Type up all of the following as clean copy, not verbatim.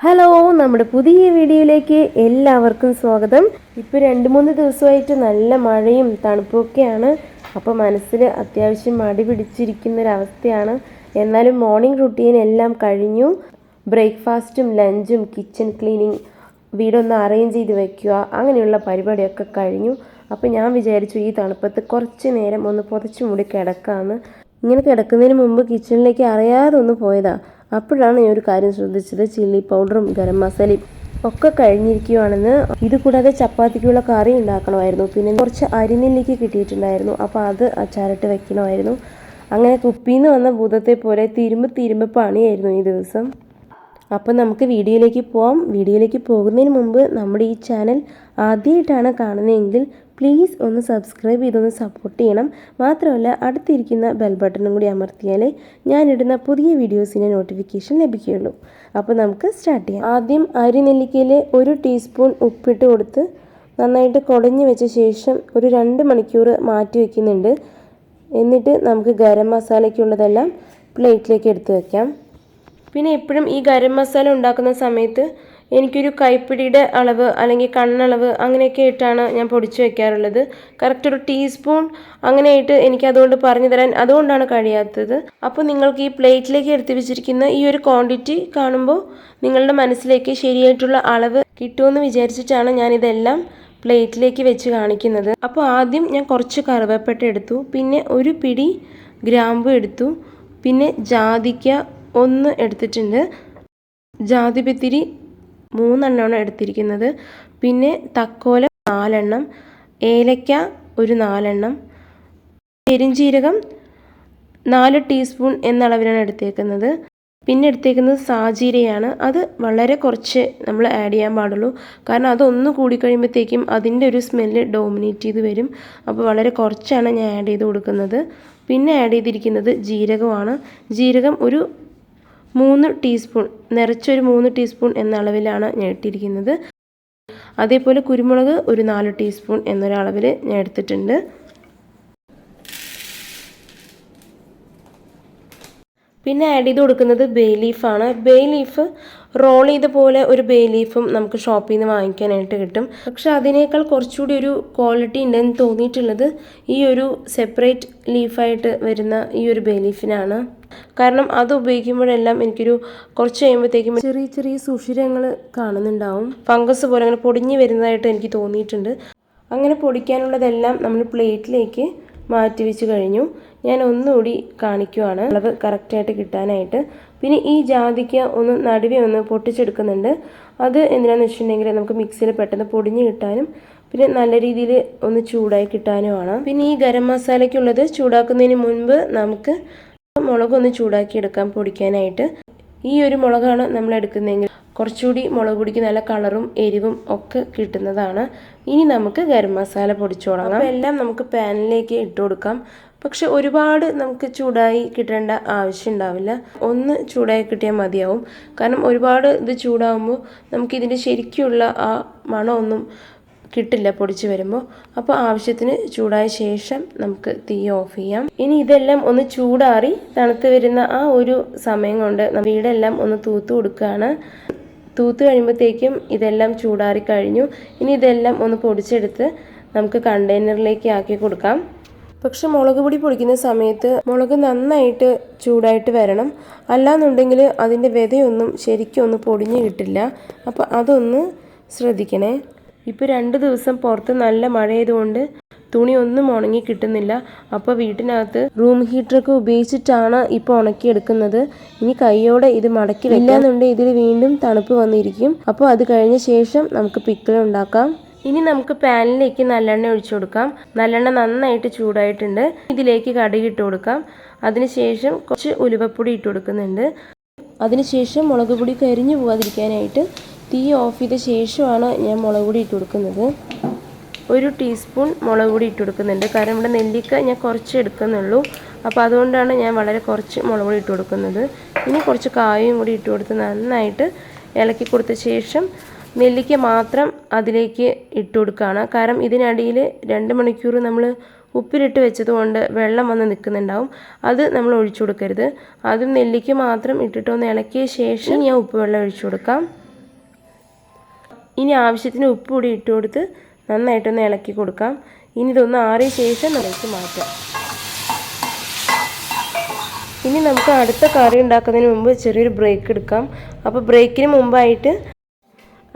Hello, നമ്മുടെ പുതിയ വീഡിയോയിലേക്ക് എല്ലാവർക്കും സ്വാഗതം. ഇപ്പോൾ 2-3 ദിവസമായിട്ട് നല്ല മഴയും തണുപ്പൊക്കെയാണ്. അപ്പോൾ മനസ്സിൽ അത്യാവശ്യം മടി പിടിച്ചിരിക്കുന്നൊരവസ്ഥയാണ്. എന്നാലും മോർണിംഗ് റുട്ടീൻ എല്ലാം കഴിഞ്ഞു. ബ്രേക്ക്ഫാസ്റ്റും ലഞ്ചും കിച്ചൺ ക്ലീനിങ്, വീടൊന്ന് അറേഞ്ച് ചെയ്ത് വെക്കുക, അങ്ങനെയുള്ള പരിപാടിയൊക്കെ കഴിഞ്ഞു. അപ്പോൾ ഞാൻ വിചാരിച്ചു ഈ തണുപ്പത്ത് കുറച്ച് നേരം ഒന്ന് പുതച്ചു മൂടി കിടക്കാമെന്ന്. ഇങ്ങനെ കിടക്കുന്നതിന് മുമ്പ് കിച്ചണിലേക്ക് അറിയാതെ ഒന്ന് പോയതാണ്. അപ്പോഴാണ് ഞാൻ ഒരു കാര്യം ശ്രദ്ധിച്ചത്, ചില്ലി പൗഡറും ഗരം മസാലയും ഒക്കെ കഴിഞ്ഞിരിക്കുകയാണെന്ന്. ഇത് കൂടാതെ ചപ്പാത്തിക്കുള്ള കറി ഉണ്ടാക്കണമായിരുന്നു. പിന്നെ കുറച്ച് അരിനെല്ലിക്ക് കിട്ടിയിട്ടുണ്ടായിരുന്നു, അപ്പോൾ അത് അച്ചാറിട്ട് വെക്കണമായിരുന്നു. അങ്ങനെ കുപ്പിയിൽ നിന്ന് വന്ന ഭൂതത്തെ പോലെ തിരുമ്പ് പണിയായിരുന്നു ഈ ദിവസം. അപ്പോൾ നമുക്ക് വീഡിയോയിലേക്ക് പോകാം. വീഡിയോയിലേക്ക് പോകുന്നതിന് മുമ്പ് നമ്മുടെ ഈ ചാനൽ ആദ്യമായിട്ടാണ് കാണുന്നതെങ്കിൽ പ്ലീസ് ഒന്ന് സബ്സ്ക്രൈബ് ചെയ്തൊന്ന് സപ്പോർട്ട് ചെയ്യണം. മാത്രമല്ല അടുത്തിരിക്കുന്ന ബെൽ ബട്ടണും കൂടി അമർത്തിയാലേ ഞാനിടുന്ന പുതിയ വീഡിയോസിൻ്റെ നോട്ടിഫിക്കേഷൻ ലഭിക്കുകയുള്ളൂ. അപ്പോൾ നമുക്ക് സ്റ്റാർട്ട് ചെയ്യാം. ആദ്യം അരിനെല്ലിക്കയിൽ 1 ടീസ്പൂൺ ഉപ്പിട്ട് കൊടുത്ത് നന്നായിട്ട് കുടഞ്ഞു വെച്ച ശേഷം ഒരു 2 മണിക്കൂർ മാറ്റി വയ്ക്കുന്നുണ്ട്. എന്നിട്ട് നമുക്ക് ഗരം മസാലയ്ക്കുള്ളതെല്ലാം പ്ലേറ്റിലേക്ക് എടുത്ത് വയ്ക്കാം. പിന്നെ എപ്പോഴും ഈ ഗരം മസാല ഉണ്ടാക്കുന്ന സമയത്ത് എനിക്കൊരു കൈപ്പിടിയുടെ അളവ് അല്ലെങ്കിൽ കണ്ണളവ് അങ്ങനെയൊക്കെ ആയിട്ടാണ് ഞാൻ പൊടിച്ച് വയ്ക്കാറുള്ളത്. കറക്റ്റ് ഒരു ടീസ്പൂൺ അങ്ങനെയായിട്ട് എനിക്കതുകൊണ്ട് പറഞ്ഞു തരാൻ അതുകൊണ്ടാണ് കഴിയാത്തത്. അപ്പോൾ നിങ്ങൾക്ക് ഈ പ്ലേറ്റിലേക്ക് എടുത്ത് വെച്ചിരിക്കുന്ന ഈ ഒരു ക്വാണ്ടിറ്റി കാണുമ്പോൾ നിങ്ങളുടെ മനസ്സിലേക്ക് ശരിയായിട്ടുള്ള അളവ് കിട്ടുമെന്ന് വിചാരിച്ചിട്ടാണ് ഞാനിതെല്ലാം പ്ലേറ്റിലേക്ക് വെച്ച് കാണിക്കുന്നത്. അപ്പോൾ ആദ്യം ഞാൻ കുറച്ച് കറുവപ്പട്ട എടുത്തു, പിന്നെ ഒരു പിടി ഗ്രാമ്പു എടുത്തു, പിന്നെ ജാതിക്ക 1 എടുത്തിട്ടുണ്ട്, ജാതിപത്തിരി 3 എണ്ണമാണ് എടുത്തിരിക്കുന്നത്, പിന്നെ തക്കോല 4 എണ്ണം, ഏലക്ക ഒരു 4 എണ്ണം, പെരിഞ്ജീരകം 4 ടീസ്പൂൺ എന്ന അളവിലാണ് എടുത്തേക്കുന്നത്. പിന്നെ എടുത്തേക്കുന്നത് സാജീരയാണ്. അത് വളരെ കുറച്ച് നമ്മൾ ആഡ് ചെയ്യാൻ പാടുള്ളൂ, കാരണം അതൊന്ന് കൂടിക്കഴിയുമ്പോഴത്തേക്കും അതിൻ്റെ ഒരു സ്മെല്ല് ഡോമിനേറ്റ് ചെയ്ത് വരും. അപ്പോൾ വളരെ കുറച്ചാണ് ഞാൻ ആഡ് ചെയ്ത് കൊടുക്കുന്നത്. പിന്നെ ആഡ് ചെയ്തിരിക്കുന്നത് ജീരകമാണ്. ജീരകം ഒരു 3 ടീസ്പൂൺ, നിറച്ചൊരു 3 ടീസ്പൂൺ എന്ന അളവിലാണ് ഞാൻ ഇട്ടിരിക്കുന്നത്. അതേപോലെ കുരുമുളക് ഒരു 4 ടീസ്പൂൺ എന്നൊരളവിൽ ഞാൻ എടുത്തിട്ടുണ്ട്. പിന്നെ ആഡ് ചെയ്ത് കൊടുക്കുന്നത് ബേ ലീഫാണ്. ബേ ലീഫ് റോൾ ചെയ്ത പോലെ ഒരു ബേ ലീഫും നമുക്ക് ഷോപ്പിൽ നിന്ന് വാങ്ങിക്കാനായിട്ട് കിട്ടും. പക്ഷെ അതിനേക്കാൾ കുറച്ചുകൂടി ഒരു ക്വാളിറ്റി ഉണ്ടെന്ന് തോന്നിയിട്ടുള്ളത് ഈ ഒരു സെപ്പറേറ്റ് ലീഫായിട്ട് വരുന്ന ഈ ഒരു ബേ ലീഫിനാണ്. കാരണം അത് ഉപയോഗിക്കുമ്പോഴെല്ലാം എനിക്കൊരു കുറച്ച് കഴിയുമ്പോഴത്തേക്കും ചെറിയ സുഷിരങ്ങൾ കാണുന്നുണ്ടാവും. ഫംഗസ് പോലെ അങ്ങനെ പൊടിഞ്ഞ് വരുന്നതായിട്ട് എനിക്ക് തോന്നിയിട്ടുണ്ട്. അങ്ങനെ പൊടിക്കാനുള്ളതെല്ലാം നമ്മൾ പ്ലേറ്റിലേക്ക് മാറ്റി വെച്ച് കഴിഞ്ഞു. ഞാൻ ഒന്നുകൂടി കാണിക്കുവാണ് അളവ് കറക്റ്റായിട്ട് കിട്ടാനായിട്ട്. പിന്നെ ഈ ജാതിക്ക ഒന്ന് നടുവേ ഒന്ന് പൊട്ടിച്ചെടുക്കുന്നുണ്ട്. അത് എന്തിനാണെന്ന് വെച്ചിട്ടുണ്ടെങ്കിൽ നമുക്ക് മിക്സിയിൽ പെട്ടെന്ന് പൊടിഞ്ഞ് കിട്ടാനും പിന്നെ നല്ല രീതിയിൽ ഒന്ന് ചൂടായി കിട്ടാനുമാണ്. പിന്നെ ഈ ഗരം മസാലയ്ക്കുള്ളത് ചൂടാക്കുന്നതിന് മുൻപ് നമുക്ക് മുളകൊന്ന് ചൂടാക്കി എടുക്കാം പൊടിക്കാനായിട്ട്. ഈ ഒരു മുളകാണ് നമ്മൾ എടുക്കുന്നതെങ്കിൽ കുറച്ചുകൂടി മുളക് പൊടിക്ക് നല്ല കളറും എരിവും ഒക്കെ കിട്ടുന്നതാണ്. ഇനി നമുക്ക് ഗരം മസാല പൊടിച്ചു തുടങ്ങാം. അപ്പോൾ എല്ലാം നമുക്ക് പാനിലേക്ക് ഇട്ട് കൊടുക്കാം. പക്ഷെ ഒരുപാട് നമുക്ക് ചൂടായി കിട്ടേണ്ട ആവശ്യം ഉണ്ടാവില്ല. ഒന്ന് ചൂടായി കിട്ടിയാൽ മതിയാവും. കാരണം ഒരുപാട് ഇത് ചൂടാകുമ്പോൾ നമുക്കിതിൻ്റെ ശരിക്കുള്ള ആ മണമൊന്നും കിട്ടില്ല പൊടിച്ച് വരുമ്പോൾ. അപ്പോൾ ആവശ്യത്തിന് ചൂടായ ശേഷം നമുക്ക് തീ ഓഫ് ചെയ്യാം. ഇനി ഇതെല്ലാം ഒന്ന് ചൂടാറി തണുത്ത് വരുന്ന ആ ഒരു സമയം കൊണ്ട് വീടെല്ലാം ഒന്ന് തൂത്ത് കൊടുക്കുകയാണ്. തൂത്ത് കഴിയുമ്പോഴത്തേക്കും ഇതെല്ലാം ചൂടാറി കഴിഞ്ഞു. ഇനി ഇതെല്ലാം ഒന്ന് പൊടിച്ചെടുത്ത് നമുക്ക് കണ്ടെയ്നറിലേക്ക് ആക്കി കൊടുക്കാം. പക്ഷെ മുളക് പൊടി പൊടിക്കുന്ന സമയത്ത് മുളക് നന്നായിട്ട് ചൂടായിട്ട് വരണം, അല്ലാന്നുണ്ടെങ്കിൽ അതിൻ്റെ വിതയൊന്നും ശരിക്കും ഒന്ന് പൊടിഞ്ഞ് കിട്ടില്ല. അപ്പോൾ അതൊന്ന് ശ്രദ്ധിക്കണേ. ഇപ്പോൾ 2 ദിവസം പുറത്ത് നല്ല മഴയായതുകൊണ്ട് തുണി ഒന്നും ഉണങ്ങി കിട്ടുന്നില്ല. അപ്പോൾ വീട്ടിനകത്ത് റൂം ഹീറ്ററൊക്കെ ഉപയോഗിച്ചിട്ടാണ് ഇപ്പോൾ ഉണക്കിയെടുക്കുന്നത്. ഇനി കൈയോടെ ഇത് മടക്കി വെക്കാന്നുണ്ടെങ്കിൽ ഇതിൽ വീണ്ടും തണുപ്പ് വന്നിരിക്കും. അപ്പോൾ അത് കഴിഞ്ഞ ശേഷം നമുക്ക് പിക്കിൾ ഉണ്ടാക്കാം. ഇനി നമുക്ക് പാനിലേക്ക് നല്ലെണ്ണ ഒഴിച്ചു കൊടുക്കാം. നല്ലെണ്ണ നന്നായിട്ട് ചൂടായിട്ടുണ്ട്. ഇതിലേക്ക് കടുക് ഇട്ട് കൊടുക്കാം. അതിനുശേഷം കുറച്ച് ഉലുവപ്പൊടി ഇട്ട് കൊടുക്കുന്നുണ്ട്. അതിനുശേഷം മുളക് പൊടി കരിഞ്ഞു പോകാതിരിക്കാനായിട്ട് തീ ഓഫ് ചെയ്ത ശേഷമാണ് ഞാൻ മുളക് പൊടി ഇട്ട് കൊടുക്കുന്നത്. 1 ടീസ്പൂൺ മുളക് പൊടി ഇട്ട് കൊടുക്കുന്നുണ്ട്. കാരണം ഇവിടെ നെല്ലിക്ക ഞാൻ കുറച്ച് എടുക്കുന്നുള്ളൂ. അപ്പോൾ അതുകൊണ്ടാണ് ഞാൻ വളരെ കുറച്ച് മുളക് പൊടി ഇട്ട് കൊടുക്കുന്നത്. ഇനി കുറച്ച് കായും കൂടി ഇട്ട് കൊടുത്ത് നന്നായിട്ട് ഇളക്കി കൊടുത്ത ശേഷം നെല്ലിക്ക മാത്രം അതിലേക്ക് ഇട്ട് കൊടുക്കുകയാണ്. കാരണം ഇതിനടിയിൽ 2 മണിക്കൂർ നമ്മൾ ഉപ്പിലിട്ട് വെച്ചതുകൊണ്ട് വെള്ളം വന്ന് നിൽക്കുന്നുണ്ടാവും. അത് നമ്മൾ ഒഴിച്ചു കൊടുക്കരുത്. ആദ്യം നെല്ലിക്ക മാത്രം ഇട്ടിട്ട് ഒന്ന് ഇളക്കിയ ശേഷം ഞാൻ ഉപ്പ് വെള്ളം ഒഴിച്ചു കൊടുക്കാം. ഇനി ആവശ്യത്തിന് ഉപ്പ് കൂടി ഇട്ട് കൊടുത്ത് നന്നായിട്ടൊന്ന് ഇളക്കി കൊടുക്കാം. ഇനി ഇതൊന്ന് ആറിയ ശേഷം നമുക്ക് മാറ്റാം. ഇനി നമുക്ക് അടുത്ത കറി ഉണ്ടാക്കുന്നതിന് മുമ്പ് ചെറിയൊരു ബ്രേക്ക് എടുക്കാം. അപ്പോൾ ബ്രേക്കിന് മുമ്പായിട്ട്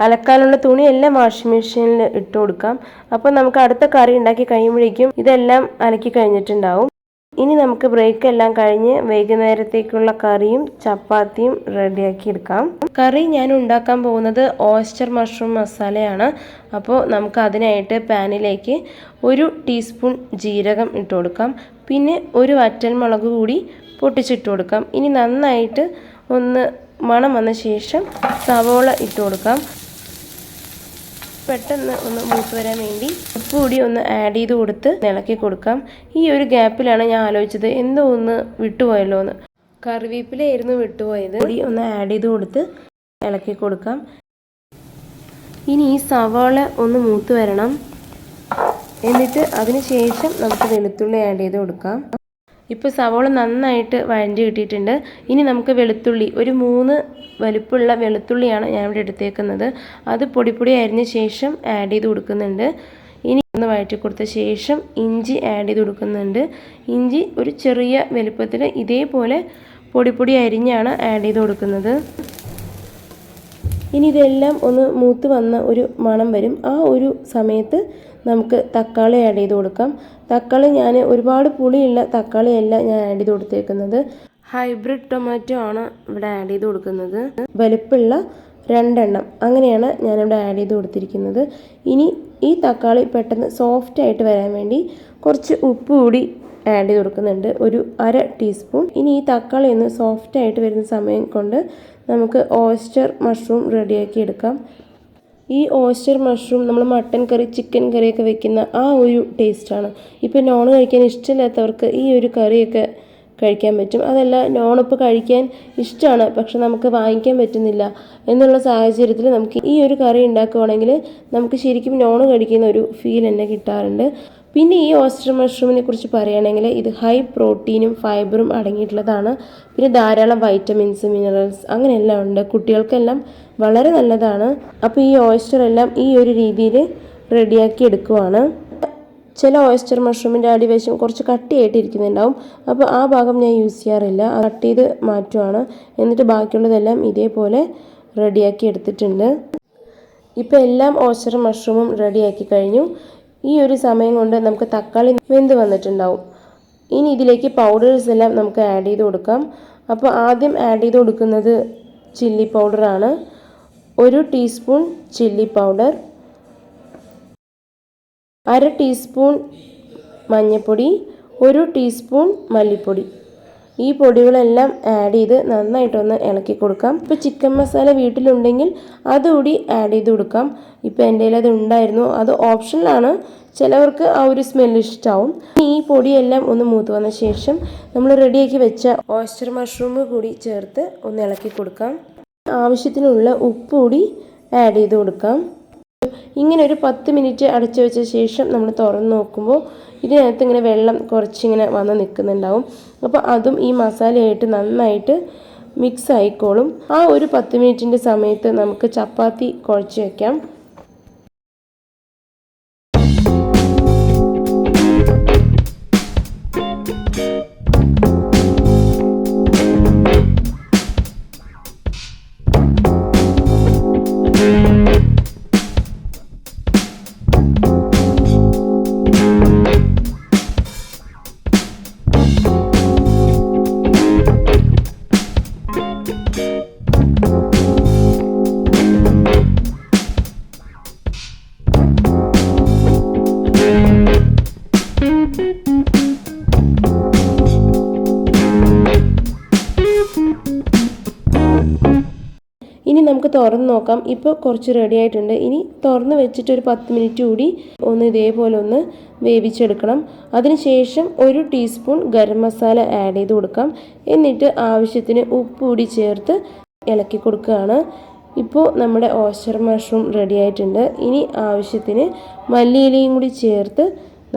അലക്കാനുള്ള തുണി എല്ലാം വാഷിംഗ് മെഷീനിൽ ഇട്ട് കൊടുക്കാം. അപ്പോൾ നമുക്ക് അടുത്ത കറി ഉണ്ടാക്കി കഴിയുമ്പോഴേക്കും ഇതെല്ലാം അലക്കി കഴിഞ്ഞിട്ടുണ്ടാവും. ഇനി നമുക്ക് ബ്രേക്ക് എല്ലാം കഴിഞ്ഞ് വൈകുന്നേരത്തേക്കുള്ള കറിയും ചപ്പാത്തിയും റെഡിയാക്കി എടുക്കാം. കറി ഞാൻ ഉണ്ടാക്കാൻ പോകുന്നത് ഓയ്സ്റ്റർ മഷ്റൂം മസാലയാണ്. അപ്പോൾ നമുക്ക് അതിനായിട്ട് പാനിലേക്ക് 1 ടീസ്പൂൺ ജീരകം ഇട്ട് കൊടുക്കാം. പിന്നെ ഒരു വറ്റൽമുളക് കൂടി പൊട്ടിച്ചിട്ട് കൊടുക്കാം. ഇനി നന്നായിട്ട് ഒന്ന് മണം വന്ന ശേഷം സവോള ഇട്ട് കൊടുക്കാം. പെട്ടെന്ന് ഒന്ന് മൂത്ത് വരാൻ വേണ്ടി ഉപ്പ് കൂടി ഒന്ന് ആഡ് ചെയ്ത് കൊടുത്ത് ഇളക്കി കൊടുക്കാം. ഈ ഒരു ഗ്യാപ്പിലാണ് ഞാൻ ആലോചിച്ചത് എന്തോ ഒന്ന് വിട്ടുപോയല്ലോ എന്ന്. കറിവേപ്പിലയായിരുന്നു വിട്ടുപോയത്. കൂടി ഒന്ന് ആഡ് ചെയ്ത് കൊടുത്ത് ഇളക്കി കൊടുക്കാം. ഇനി ഈ സവാള ഒന്ന് മൂത്ത് വരണം. എന്നിട്ട് അതിന് ശേഷം നമുക്ക് വെളുത്തുള്ളി ആഡ് ചെയ്ത് കൊടുക്കാം. ഇപ്പോൾ സവാള നന്നായിട്ട് വഴഞ്ഞ് കിട്ടിയിട്ടുണ്ട്. ഇനി നമുക്ക് വെളുത്തുള്ളി ഒരു 3 വലുപ്പമുള്ള വെളുത്തുള്ളിയാണ് ഞാൻ ഇവിടെ എടുത്തേക്കുന്നത്. അത് പൊടി അരിഞ്ഞ ശേഷം ആഡ് ചെയ്ത് കൊടുക്കുന്നുണ്ട്. ഇനി ഒന്ന് വഴറ്റി കൊടുത്ത ശേഷം ഇഞ്ചി ആഡ് ചെയ്ത് കൊടുക്കുന്നുണ്ട്. ഇഞ്ചി ഒരു ചെറിയ വലുപ്പത്തിൽ ഇതേപോലെ പൊടി അരിഞ്ഞാണ് ആഡ് ചെയ്ത് കൊടുക്കുന്നത്. ഇനി ഇതെല്ലാം ഒന്ന് മൂത്ത് വന്ന ഒരു മണം വരും. ആ ഒരു സമയത്ത് നമുക്ക് തക്കാളി ആഡ് ചെയ്ത് കൊടുക്കാം. തക്കാളി ഞാൻ ഒരുപാട് പുളിയുള്ള തക്കാളിയല്ല ഞാൻ ആഡ് ചെയ്ത് കൊടുത്തേക്കുന്നത്. ഹൈബ്രിഡ് ടൊമാറ്റോ ആണ് ഇവിടെ ആഡ് ചെയ്ത് കൊടുക്കുന്നത്. വലുപ്പമുള്ള 2 എണ്ണം അങ്ങനെയാണ് ഞാനിവിടെ ആഡ് ചെയ്ത് കൊടുത്തിരിക്കുന്നത്. ഇനി ഈ തക്കാളി പെട്ടെന്ന് സോഫ്റ്റ് ആയിട്ട് വരാൻ വേണ്ടി കുറച്ച് ഉപ്പ് കൂടി ആഡ് ചെയ്ത് കൊടുക്കുന്നുണ്ട്, ഒരു 1/2 ടീസ്പൂൺ. ഇനി ഈ തക്കാളി ഒന്ന് സോഫ്റ്റ് ആയിട്ട് വരുന്ന സമയം കൊണ്ട് നമുക്ക് ഓയ്സ്റ്റർ മഷ്റൂം റെഡിയാക്കി എടുക്കാം. ഈ ഓയ്സ്റ്റർ മഷ്റൂം നമ്മൾ മട്ടൻ കറി ചിക്കൻ കറിയൊക്കെ വെക്കുന്ന ആ ഒരു ടേസ്റ്റാണ്. ഇപ്പോൾ നോൺ കഴിക്കാൻ ഇഷ്ടമില്ലാത്തവർക്ക് ഈ ഒരു കറിയൊക്കെ കഴിക്കാൻ പറ്റും. അതല്ല നോണിപ്പോൾ കഴിക്കാൻ ഇഷ്ടമാണ് പക്ഷെ നമുക്ക് വാങ്ങിക്കാൻ പറ്റുന്നില്ല എന്നുള്ള സാഹചര്യത്തിൽ നമുക്ക് ഈ ഒരു കറി ഉണ്ടാക്കുകയാണെങ്കിൽ നമുക്ക് ശരിക്കും നോൺ കഴിക്കുന്ന ഒരു ഫീൽ തന്നെ കിട്ടാറുണ്ട്. പിന്നെ ഈ ഓയ്സ്റ്റർ മഷ്റൂമിനെ കുറിച്ച് പറയുകയാണെങ്കിൽ ഇത് ഹൈ പ്രോട്ടീനും ഫൈബറും അടങ്ങിയിട്ടുള്ളതാണ്. പിന്നെ ധാരാളം വൈറ്റമിൻസ് മിനറൽസ് അങ്ങനെയെല്ലാം ഉണ്ട്. കുട്ടികൾക്കെല്ലാം വളരെ നല്ലതാണ്. അപ്പോൾ ഈ ഓയ്സ്റ്റർ എല്ലാം ഈ ഒരു രീതിയിൽ റെഡിയാക്കി എടുക്കുവാണ്. ചില ഓയ്സ്റ്റർ മഷ്റൂമിൻ്റെ അടിവശം കുറച്ച് കട്ടിയായിട്ട് ഇരിക്കുന്നുണ്ടാവും. അപ്പോൾ ആ ഭാഗം ഞാൻ യൂസ് ചെയ്യാറില്ല, കട്ട് ചെയ്ത് മാറ്റുവാണ്. എന്നിട്ട് ബാക്കിയുള്ളതെല്ലാം ഇതേപോലെ റെഡിയാക്കി എടുത്തിട്ടുണ്ട്. ഇപ്പോൾ എല്ലാം ഓയ്സ്റ്റർ മഷ്റൂമും റെഡിയാക്കി കഴിഞ്ഞു. ഈ ഒരു സമയം കൊണ്ട് നമുക്ക് തക്കാളി വെന്ത് വന്നിട്ടുണ്ടാവും. ഇനി ഇതിലേക്ക് പൗഡേഴ്സ് എല്ലാം നമുക്ക് ആഡ് ചെയ്ത് കൊടുക്കാം. അപ്പോൾ ആദ്യം ആഡ് ചെയ്ത് കൊടുക്കുന്നത് ചില്ലി പൗഡറാണ്. 1 ടീസ്പൂൺ ചില്ലി പൗഡർ, 1/2 ടീസ്പൂൺ മഞ്ഞൾപ്പൊടി, 1 ടീസ്പൂൺ മല്ലിപ്പൊടി. ഈ പൊടികളെല്ലാം ആഡ് ചെയ്ത് നന്നായിട്ടൊന്ന് ഇളക്കി കൊടുക്കാം. ഇപ്പോൾ ചിക്കൻ മസാല വീട്ടിലുണ്ടെങ്കിൽ അതുകൂടി ആഡ് ചെയ്ത് കൊടുക്കാം. ഇപ്പോൾ എൻ്റെ കയ്യിൽ അത് ഉണ്ടായിരുന്നു, അത് ഓപ്ഷനിലാണ്. ചിലവർക്ക് ആ ഒരു സ്മെല്ല് ഇഷ്ടമാവും. ഈ പൊടിയെല്ലാം ഒന്ന് മൂത്ത് വന്ന ശേഷം നമ്മൾ റെഡിയാക്കി വെച്ച ഓയ്സ്റ്റർ മഷ്റൂം കൂടി ചേർത്ത് ഒന്ന് ഇളക്കി കൊടുക്കാം. ആവശ്യത്തിനുള്ള ഉപ്പ് കൂടി ആഡ് ചെയ്ത് കൊടുക്കാം. ഇങ്ങനെ ഒരു 10 മിനിറ്റ് അടച്ചു വെച്ച ശേഷം നമ്മൾ തുറന്ന് നോക്കുമ്പോൾ ഇതിനകത്ത് ഇങ്ങനെ വെള്ളം കുറച്ചിങ്ങനെ വന്ന് നിൽക്കുന്നുണ്ടാവും. അപ്പോൾ അതും ഈ മസാലയായിട്ട് നന്നായിട്ട് മിക്സ് ആയിക്കോളും. ആ ഒരു 10 മിനിറ്റിൻ്റെ സമയത്ത് നമുക്ക് ചപ്പാത്തി കുഴച്ച് വയ്ക്കാം. ഇനി നമുക്ക് തുറന്ന് നോക്കാം. ഇപ്പോൾ കുറച്ച് റെഡി ആയിട്ടുണ്ട്. ഇനി തുറന്ന് വെച്ചിട്ട് ഒരു 10 മിനിറ്റ് കൂടി ഒന്ന് ഇതേപോലെ ഒന്ന് വേവിച്ചെടുക്കണം. അതിനുശേഷം 1 ടീസ്പൂൺ ഗരം മസാല ആഡ് ചെയ്ത് കൊടുക്കാം. എന്നിട്ട് ആവശ്യത്തിന് ഉപ്പ് കൂടി ചേർത്ത് ഇളക്കി കൊടുക്കുകയാണ്. ഇപ്പോൾ നമ്മുടെ ഓയ്സ്റ്റർ മഷ്റൂം റെഡി ആയിട്ടുണ്ട്. ഇനി ആവശ്യത്തിന് മല്ലിയിലയും കൂടി ചേർത്ത്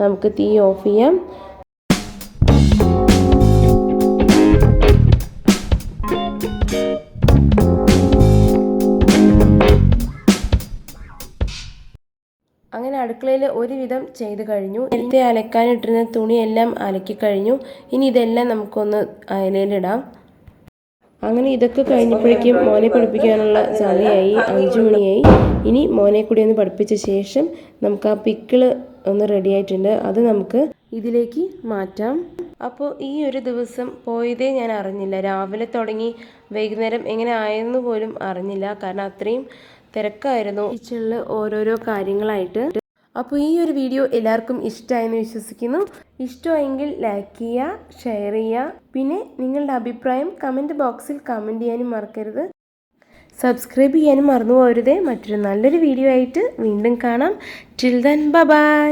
നമുക്ക് തീ ഓഫ് ചെയ്യാം. അങ്ങനെ അടുക്കളയിൽ ഒരുവിധം ചെയ്ത് കഴിഞ്ഞു. നേരത്തെ അലക്കാനിട്ടിരുന്ന തുണിയെല്ലാം അലക്കി കഴിഞ്ഞു. ഇനി ഇതെല്ലാം നമുക്കൊന്ന് അയലയിലിടാം. അങ്ങനെ ഇതൊക്കെ കഴിഞ്ഞപ്പോഴേക്കും മോനെ പഠിപ്പിക്കാനുള്ള സമയമായി, 5 മണിയായി. ഇനി മോനെ കൂടി ഒന്ന് പഠിപ്പിച്ച ശേഷം നമുക്ക് ആ പിക്കിള് ഒന്ന് റെഡി ആയിട്ടുണ്ട്, അത് നമുക്ക് ഇതിലേക്ക് മാറ്റാം. അപ്പോൾ ഈ ഒരു ദിവസം പോയതേ ഞാൻ അറിഞ്ഞില്ല. രാവിലെ തുടങ്ങി വൈകുന്നേരം എങ്ങനെ ആയെന്ന് പോലും അറിഞ്ഞില്ല. കാരണം അത്രയും തിരക്കായിരുന്നു കിച്ചണിൽ ഓരോരോ കാര്യങ്ങളായിട്ട്. അപ്പോൾ ഈ ഒരു വീഡിയോ എല്ലാവർക്കും ഇഷ്ടമായെന്ന് വിശ്വസിക്കുന്നു. ഇഷ്ടമായെങ്കിൽ ലൈക്ക് ചെയ്യുക, ഷെയർ ചെയ്യുക. പിന്നെ നിങ്ങളുടെ അഭിപ്രായം കമൻറ്റ് ബോക്സിൽ കമൻറ്റ് ചെയ്യാനും മറക്കരുത്. സബ്സ്ക്രൈബ് ചെയ്യാനും മറന്നു പോകരുതേ. മറ്റൊരു നല്ലൊരു വീഡിയോ ആയിട്ട് വീണ്ടും കാണാം. Till then bye.